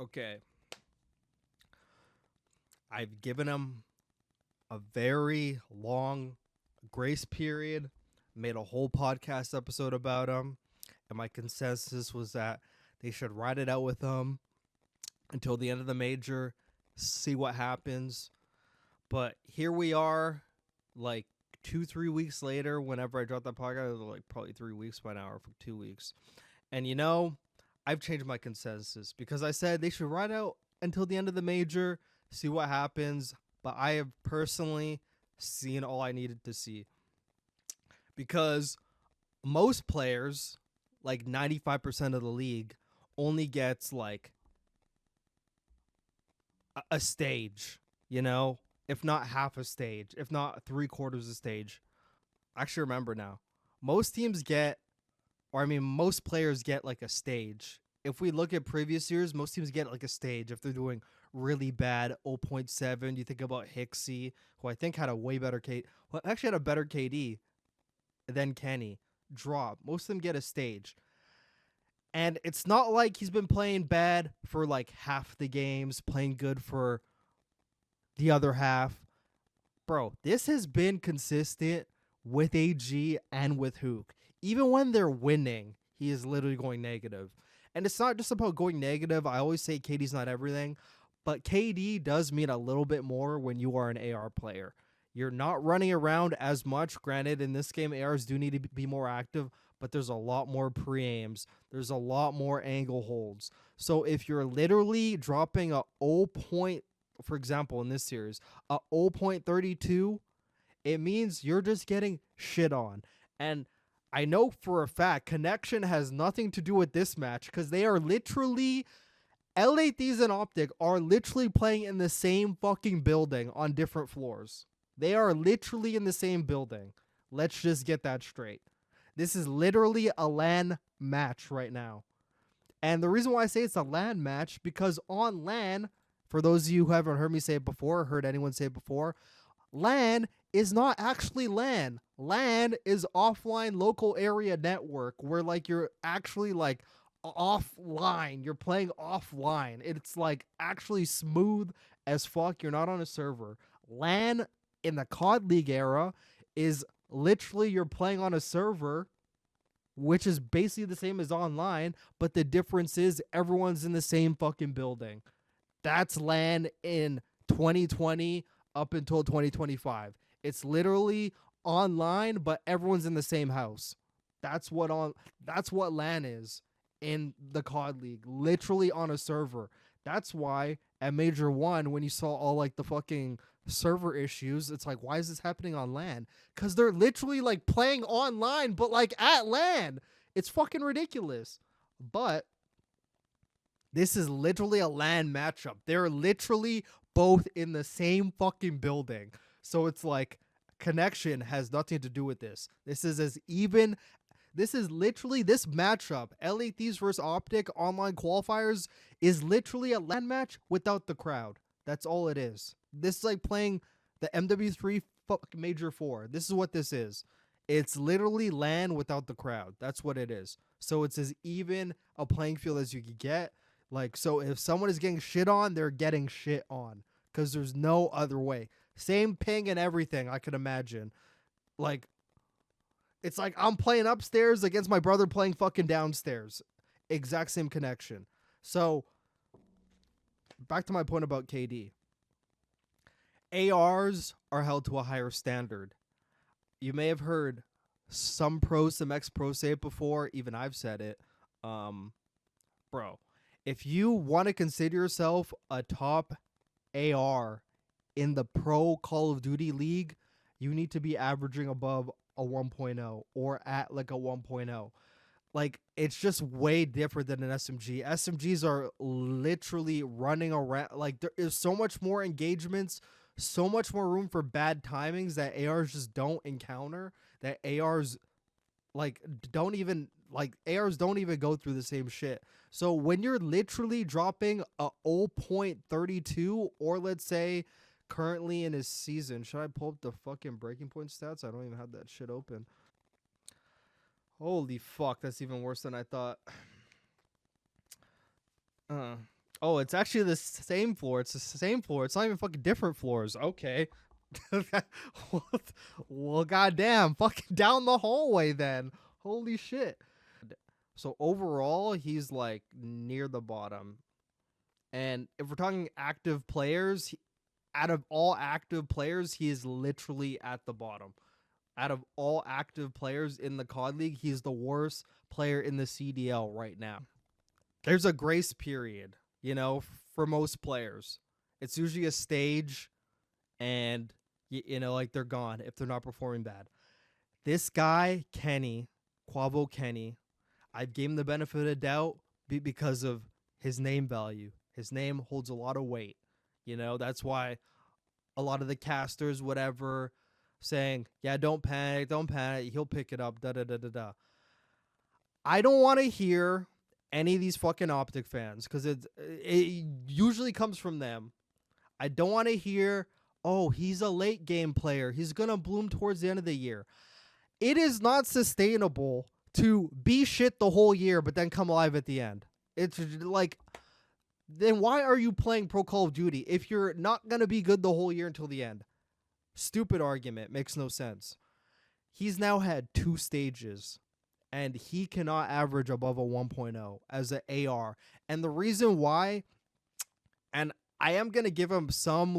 Okay. I've given him a very long grace period, made a whole podcast episode about him, and my consensus was that they should ride it out with him until the end of the major, see what happens. But here we are, like 2-3 weeks later. Whenever I dropped that podcast, it was like probably 3 weeks by now, or for 2 weeks. And I've changed my consensus because I said they should ride out until the end of the major, see what happens. But I have personally seen all I needed to see because most players, like 95% of the league, only gets like a stage, if not half a stage, if not three-quarters a stage. I actually remember now. Most teams get, most players get like a stage. If we look at previous years, most teams get like a stage if they're doing really bad 0.7. You think about Hicksy, who I think had a way better actually had a better KD than Kenny. Drop. Most of them get a stage. And it's not like he's been playing bad for like half the games, playing good for the other half. Bro, this has been consistent with AG and with Hook. Even when they're winning, he is literally going negative. And it's not just about going negative. I always say KD's not everything, but KD does mean a little bit more when you are an AR player. You're not running around as much. Granted, in this game, ARs do need to be more active, but there's a lot more pre-aims. There's a lot more angle holds. So if you're literally dropping a 0. For example, in this series, a 0.32, it means you're just getting shit on. And I know for a fact connection has nothing to do with this match because they are literally LA Thieves and OpTic are literally playing in the same fucking building on different floors. They are literally in the same building. Let's just get that straight. This is literally a LAN match right now. And the reason why I say it's a LAN match, because on LAN, for those of you who haven't heard me say it before, heard anyone say it before, LAN is not actually LAN. LAN is offline local area network where like you're actually like offline. You're playing offline. It's like actually smooth as fuck. You're not on a server. LAN in the COD League era is literally you're playing on a server, which is basically the same as online, but the difference is everyone's in the same fucking building. That's LAN in 2020 up until 2025. It's literally online, but everyone's in the same house. That's what LAN is in the COD League, literally on a server. That's why at Major 1, when you saw all like the fucking server issues, it's like, why is this happening on LAN? Because they're literally like playing online, but like at LAN. It's fucking ridiculous. But this is literally a LAN matchup. They're literally both in the same fucking building. So it's like connection has nothing to do with this. This is as even. This is literally this matchup. LA Thieves versus OpTic online qualifiers is literally a LAN match without the crowd. That's all it is. This is like playing the MW3 Major 4. This is what this is. It's literally LAN without the crowd. That's what it is. So it's as even a playing field as you could get. Like, so if someone is getting shit on, they're getting shit on. Because there's no other way. Same ping and everything, I could imagine. Like, it's like I'm playing upstairs against my brother playing fucking downstairs. Exact same connection. So, back to my point about KD. ARs are held to a higher standard. You may have heard some pros, some ex-pros say it before. Even I've said it. Bro, if you want to consider yourself a top AR in the pro Call of Duty league, you need to be averaging above a 1.0 or at like a 1.0. Like, it's just way different than an SMG. SMGs are literally running around. Like, there is so much more engagements, so much more room for bad timings that ARs just don't encounter, that ARs don't even go through the same shit. So when you're literally dropping a 0.32, or let's say currently in his season, should I pull up the fucking breaking point stats? I don't even have that shit open. Holy fuck, that's even worse than I thought. Oh, it's actually the same floor. It's the same floor. It's not even fucking different floors. Okay. Well, goddamn, fucking down the hallway then. Holy shit. So overall, he's like near the bottom. And if we're talking active players, out of all active players, he is literally at the bottom. Out of all active players in the COD League, he's the worst player in the CDL right now. There's a grace period, for most players. It's usually a stage, and like they're gone if they're not performing bad. This guy, Kenny, Quavo Kenny, I've gave him the benefit of the doubt because of his name value. His name holds a lot of weight. That's why a lot of the casters, whatever, saying, yeah, don't panic, he'll pick it up, da da da da da. I don't want to hear any of these fucking OpTic fans, because it usually comes from them. I don't want to hear, oh, he's a late game player, he's going to bloom towards the end of the year. It is not sustainable to be shit the whole year but then come alive at the end. It's like, then why are you playing Pro Call of Duty if you're not going to be good the whole year until the end? Stupid argument. Makes no sense. He's now had 2 stages, and he cannot average above a 1.0 as an AR. And the reason why, and I am going to give him some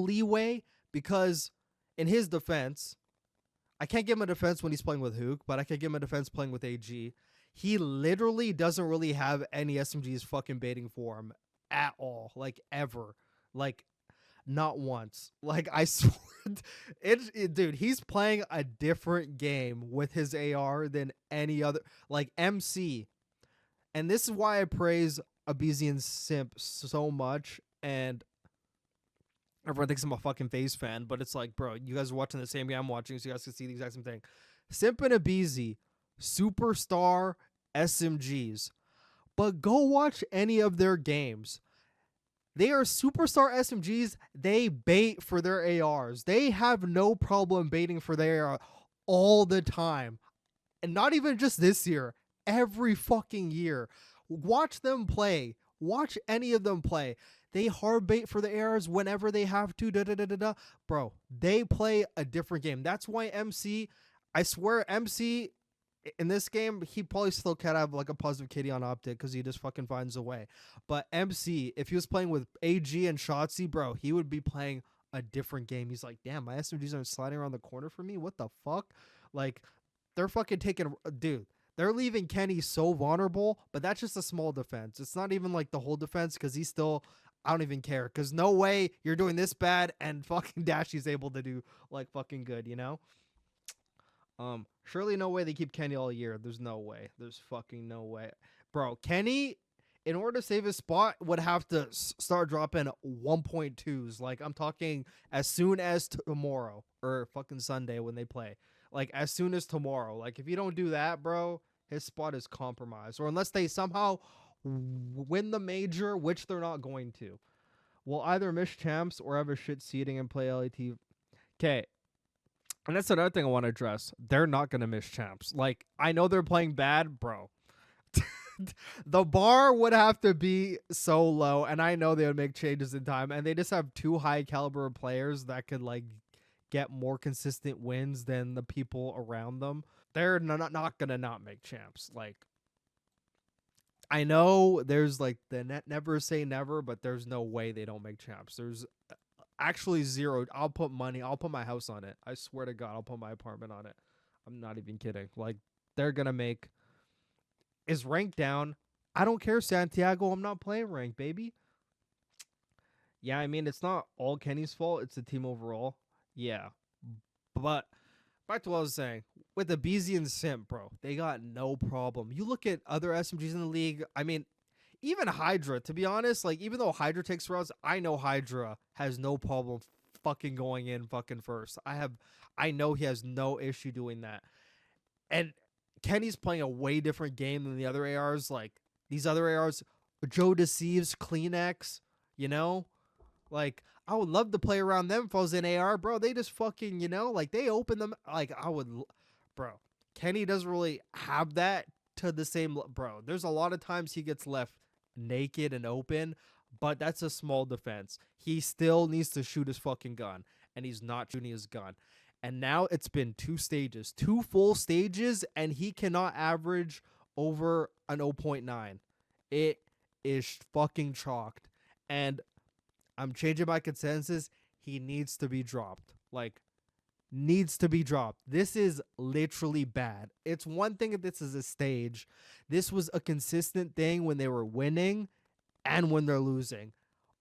leeway, because in his defense, I can't give him a defense when he's playing with Hook, but I can give him a defense playing with AG. He literally doesn't really have any SMGs fucking baiting for him at all. Like, ever. Like, not once. Like, I swear. Dude, he's playing a different game with his AR than any other. Like, MC. And this is why I praise Abyssian Simp so much. And everyone thinks I'm a fucking FaZe fan, but it's like, bro, you guys are watching the same game I'm watching, so you guys can see the exact same thing. Simp and Abyssian, superstar SMGs. But go watch any of their games. They are superstar SMGs. They bait for their ARs. They have no problem baiting for their AR all the time. And not even just this year. Every fucking year. Watch them play. Watch any of them play. They hard bait for the ARs whenever they have to. Da, da, da, da, da. Bro, they play a different game. That's why MC, I swear, MC in this game, he probably still can't have like a positive kitty on OpTic because he just fucking finds a way. But MC, if he was playing with AG and Shotzi, bro, he would be playing a different game. He's like, damn, my SMGs aren't sliding around the corner for me. What the fuck? Like, they're fucking taking, dude. They're leaving Kenny so vulnerable, but that's just a small defense. It's not even like the whole defense, because he's still, I don't even care, because no way you're doing this bad and fucking Dashy's able to do like fucking good, Surely no way they keep Kenny all year. There's no way. There's fucking no way. Bro, Kenny, in order to save his spot, would have to start dropping 1.2s. Like, I'm talking as soon as tomorrow, or fucking Sunday when they play. Like, as soon as tomorrow. Like, if you don't do that, bro, his spot is compromised. Or unless they somehow win the major, which they're not going to. Will either miss champs or have a shit seeding and play LAT. Okay. And that's another thing I want to address. They're not going to miss champs. Like, I know they're playing bad, bro. The bar would have to be so low, and I know they would make changes in time, and they just have 2 high caliber players that could like get more consistent wins than the people around them. They're not gonna not make champs. Like, I know there's like the never say never, but there's no way they don't make champs. There's actually 0. I'll put money. I'll put my house on it. I swear to God, I'll put my apartment on it. I'm not even kidding. Like, they're gonna make. Is rank down? I don't care, Santiago. I'm not playing rank, baby. Yeah, I mean, it's not all Kenny's fault. It's the team overall. Yeah. But back to what I was saying. With the BZ and Simp, bro, they got no problem. You look at other SMGs in the league. I mean, even Hydra, to be honest, like, even though Hydra takes rounds, I know Hydra has no problem fucking going in fucking first. I know he has no issue doing that. And Kenny's playing a way different game than the other ARs. Like, these other ARs, Joe Deceives, Kleenex, Like, I would love to play around them if I was in AR, bro. They just fucking, like, they open them. Like, bro. Kenny doesn't really have that to the same, bro. There's a lot of times he gets left naked and open, but that's a small defense. He still needs to shoot his fucking gun, and he's not shooting his gun. And now it's been 2 stages, 2 full stages, and he cannot average over an 0.9. It is fucking chalked. And I'm changing my consensus. He needs to be dropped. Like, needs to be dropped. This is literally bad. It's one thing if this is a stage. This was a consistent thing when they were winning and when they're losing.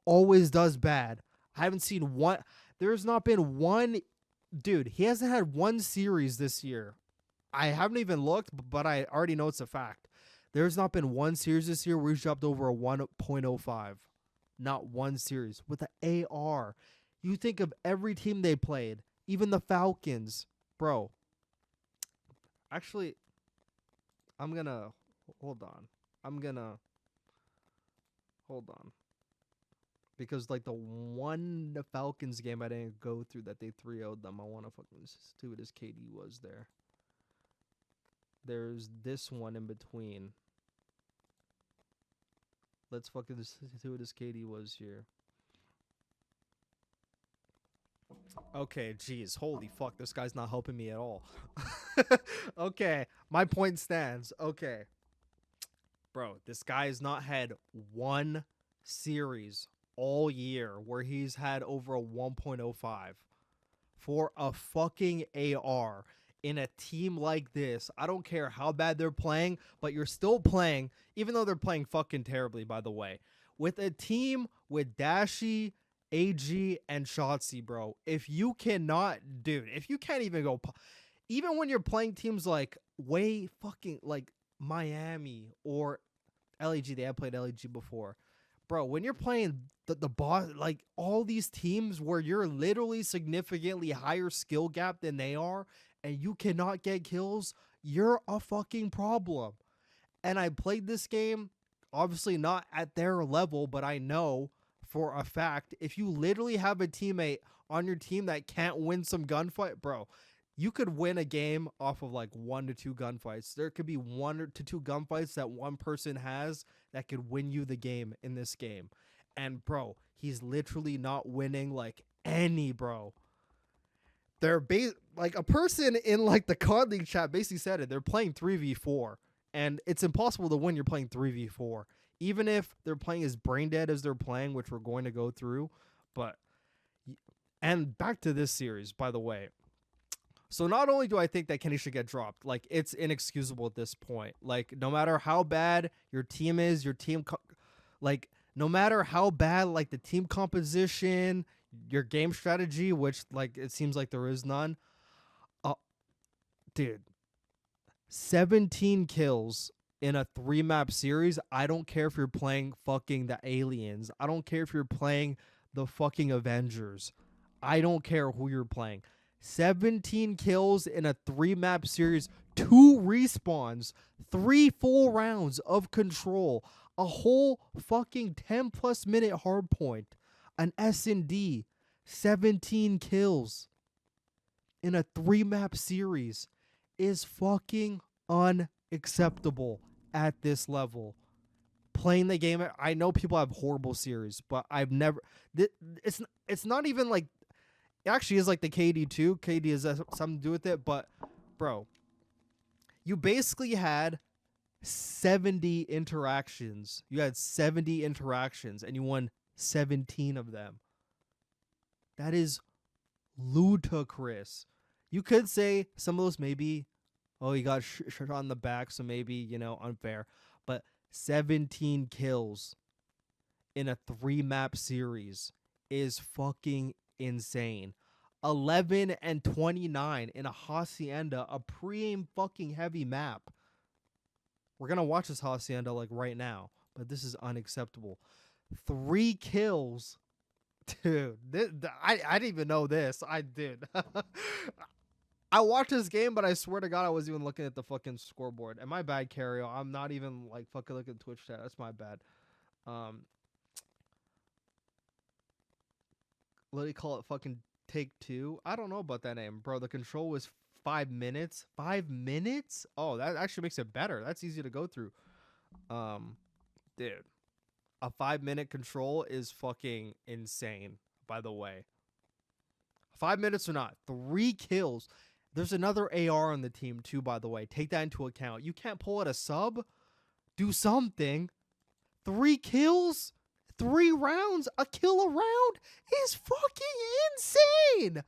Always does bad. I haven't seen one. There's not been one. Dude, he hasn't had one series this year. I haven't even looked, but I already know it's a fact. There's not been one series this year where he's dropped over a 1.05. Not one series. With the AR. You think of every team they played. Even the Falcons. Bro. Actually, I'm going to... Hold on. Hold on. Because, like, the one Falcons game I didn't go through that they 3-0'd them, I want to fucking see what his KD was there. There's this one in between. Let's fucking see what his KD was here. Okay, jeez. Holy fuck, this guy's not helping me at all. Okay, my point stands. Okay. Bro, this guy has not had one series all year where he's had over a 1.05 for a fucking AR in a team like this. I don't care how bad they're playing, but you're still playing, even though they're playing fucking terribly, by the way, with a team with Dashi, AG, and Shotzi, bro. If you cannot, dude, if you can't even go, even when you're playing teams like way fucking like Miami or LAG, they have played LAG before. Bro, when you're playing the boss, like all these teams where you're literally significantly higher skill gap than they are, and you cannot get kills, you're a fucking problem. And I played this game, obviously not at their level, but I know for a fact, if you literally have a teammate on your team that can't win some gunfight, bro, you could win a game off of like 1 to 2 gunfights. There could be 1 to 2 gunfights that one person has that could win you the game in this game. And bro, he's literally not winning like any, bro. They're like a person in like the COD League chat basically said it. They're playing 3v4, and it's impossible to win. You're playing 3v4, even if they're playing as brain dead as they're playing, which we're going to go through. But and back to this series, by the way. So not only do I think that Kenny should get dropped, like it's inexcusable at this point. Like no matter how bad your team is, like no matter how bad like the team composition, your game strategy, which like it seems like there is none. Dude, 17 kills in a 3-map series. I don't care if you're playing fucking the Aliens. I don't care if you're playing the fucking Avengers. I don't care who you're playing. 17 kills in a 3-map series, 2 respawns, 3 full rounds of control, a whole fucking 10 plus minute hard point, an S&D, 17 kills in a 3-map series is fucking unacceptable at this level. Playing the game, I know people have horrible series, but I've never, it's not even like, it actually is like the KD too. KD has something to do with it, but bro, you basically had 70 interactions. You had 70 interactions and you won 17 of them. That is ludicrous. You could say some of those maybe, oh, you got shot on the back, so maybe, you know, unfair. But 17 kills in a 3-map series is fucking insane. 11 and 29 in a Hacienda, a pre-aim fucking heavy map. We're gonna watch this Hacienda like right now, but this is unacceptable. 3 kills, dude. I didn't even know this. I did. I watched this game, but I swear to God, I wasn't even looking at the fucking scoreboard. And my bad, Cario. I'm not even like fucking looking at Twitch chat. That's my bad. What do you call it? Fucking Take Two. I don't know about that name, bro. The control was 5 minutes. 5 minutes? Oh, that actually makes it better. That's easy to go through. Dude. A 5-minute control is fucking insane, by the way. 5 minutes or not, 3 kills. There's another AR on the team too, by the way. Take that into account. You can't pull out a sub. Do something. 3 kills, 3 rounds, a kill a round is fucking insane.